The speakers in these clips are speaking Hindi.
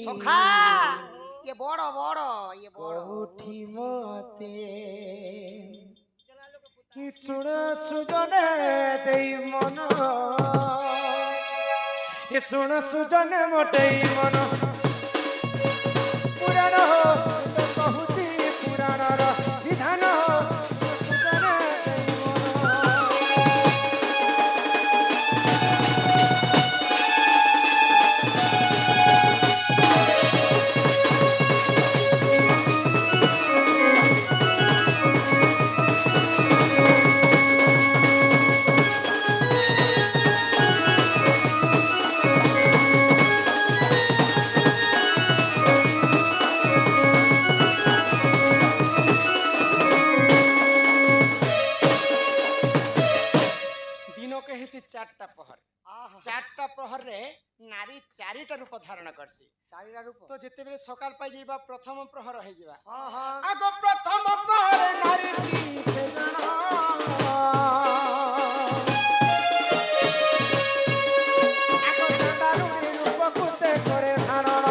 सखा ये बड़ बड़ ये बड़ कोठी मते सुन सुजने देई मन ये सुन सुजने मोटे मन पुराण हो तो कहूची पुराण विधान सुजने देई मन चारटा प्रहर चारटा प्रहर रे नारी चारिटा रूप धारण करसी चारिटा रूप तो जेते बेले सकाळ पाई जीवा प्रथम प्रहर होई जीवा आगो प्रथम प्रहर नारी पीछे जाना आगो चंडालुनी रूप कुसे करे धारण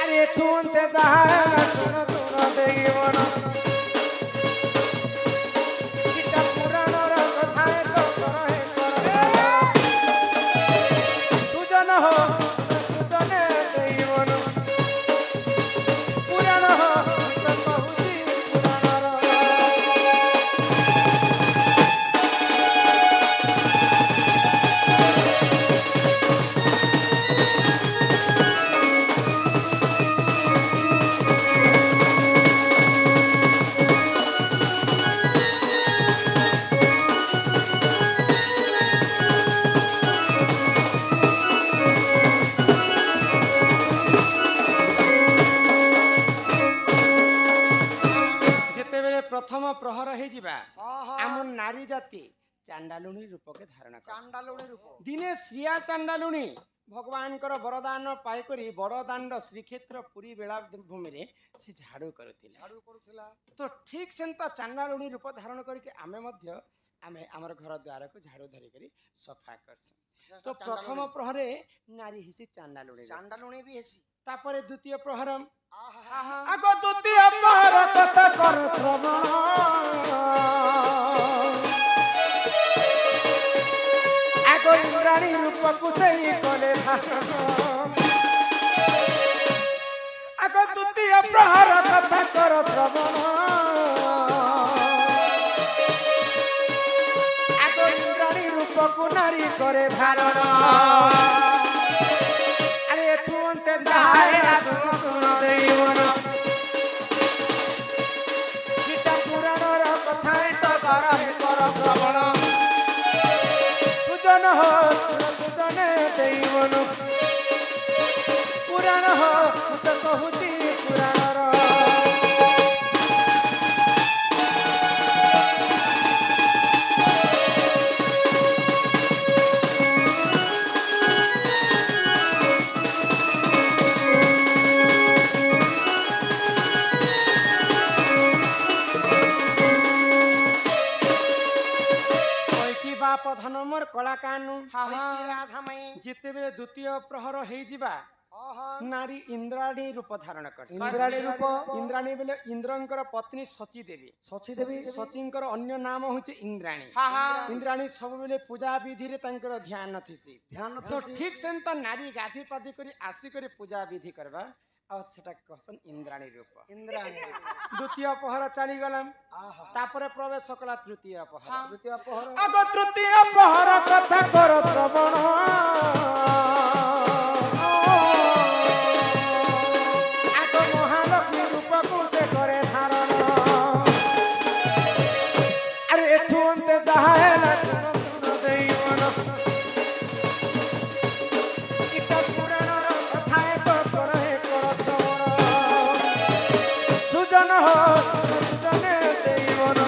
अरे तू अंते जहां सुन सुन देई मन प्रथम प्रहर हे जिबा आम नारी जाति चांडालुनी रूप के धारण कर चांडालुनी रूप दिने श्रिया चांडालुनी भगवान कर वरदान पाई करी बड़दाण्ड श्रीक्षेत्र पुरी बेला भूमि रे से झाड़ू करुथिला तो ठीक सेंता चांडालुनी रूप धारण करके आमे मध्य आमे हमर घर द्वार को झाड़ू धरि करी सफा करस तो प्रथम प्रहरे नारी हिसी चांडालुनी भी हेसी तापरे द्वितीय प्रहर आगो द्वितीय प्रहर कथा कर श्रवण आगो इंद्राणी रूप कुसई कले आगो द्वितीय प्रहर कथा कर श्रवण आगो इंद्राणी रूप को नारी करे धारण अरे तू अंते जाए सुन सुन देई मन गीता पुराण कथा तो कर श्रवण सुजन हो सुन सुजन देई मन पुराण हो तो कहूची पुराण धनमर कलाकानु जिते बेले द्वितीय प्रहर हे जिबा नारी इंद्राणी रूप धारण कर इंद्राणी बेले इंद्रंकर पत्नी सची देवी सचींकर अन्य नाम होचे इंद्राणी इंद्राणी सब बेले पूजा विधि रे तंकर ध्यान थिसी तो ठीक सेंता नारी गाधी पादी करी आसी करी पूजा विधि करबा आ सेटा कहसन इंद्राणी रूप द्वितीय प्रहर चली गलम तापरे प्रवेश कला तृतीय प्रहर आगो तृतीय प्रहर कथा कर श्रवण आगो महालक्ष्मी रूप को से करे धारण अरे एथु अंते जहाएला सुन सुन देई मन इटा पुराण कथा तो करे कर श्रवण सुजन हो सुजन देई मन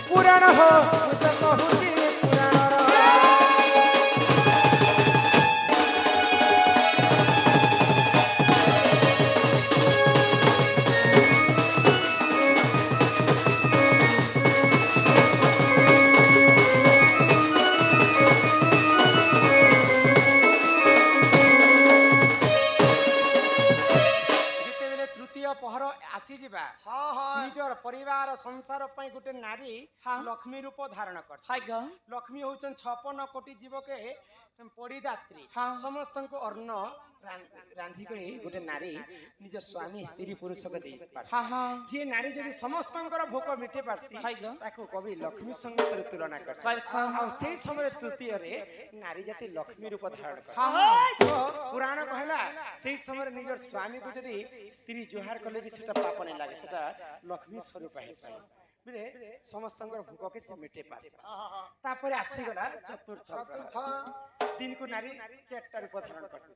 पुराण हो तो कहूची पुराण ତାର ସଂସାର ପାଇଁ ଗୋଟେ ନାରୀ ହଁ। ଲକ୍ଷ୍ମୀ ରୂପ ଧାରଣ କରିଛି। ହାଇଗ ଲକ୍ଷ୍ମୀ ହଉଛନ୍ତି 56 କୋଟି ଜୀବକେ ପଡ଼ିଦାତ୍ରୀ ହଁ। ସମସ୍ତଙ୍କୁ ଅନ୍ନ ରାନ୍ଧିକରି ଗୋଟେ ନାରୀ ନିଜ ସ୍ୱାମୀ ସ୍ତ୍ରୀ ପୁରୁଷକୁ ଦେଇ ପାରଛି। ହଁ ହଁ ଯିଏ ନାରୀ ଯଦି ସମସ୍ତଙ୍କର ଭୋକ ମିଟେଇ ପାରଛି ହାଇଗ ତାକୁ କବି ଲକ୍ଷ୍ମୀ ସଙ୍ଗରେ ତୁଳନା କରିଛି। ଆଉ ସେଇ ସମୟରେ ତୃତୀୟରେ ନାରୀ ଜାତି ଲକ୍ଷ୍ମୀ ରୂପ ଧାରଣ କରେ। ହଁ ହଁ ତ ପୁରାଣ କହିଲା ସେଇ ସମୟରେ ନିଜର ସ୍ୱାମୀକୁ ଯଦି ସ୍ତ୍ରୀ ଜୁହାର କଲେ ବି ସେଟା ପାପ ନାହିଁ ଲାଗେ, ସେଟା ଲକ୍ଷ୍ମୀ ସ୍ୱରୂପ ହିସାବ ବୁଝେ ସମସ୍ତଙ୍କର ଭୋକକେ ସେ ମିଟେଇ ପାରছে। ତାପରେ ଆସିଗଲା ଚତୁର୍ଥ ଦିନକୁ ନାରୀ 4ଟା ରୂପ ଧାରଣ କରିଛି।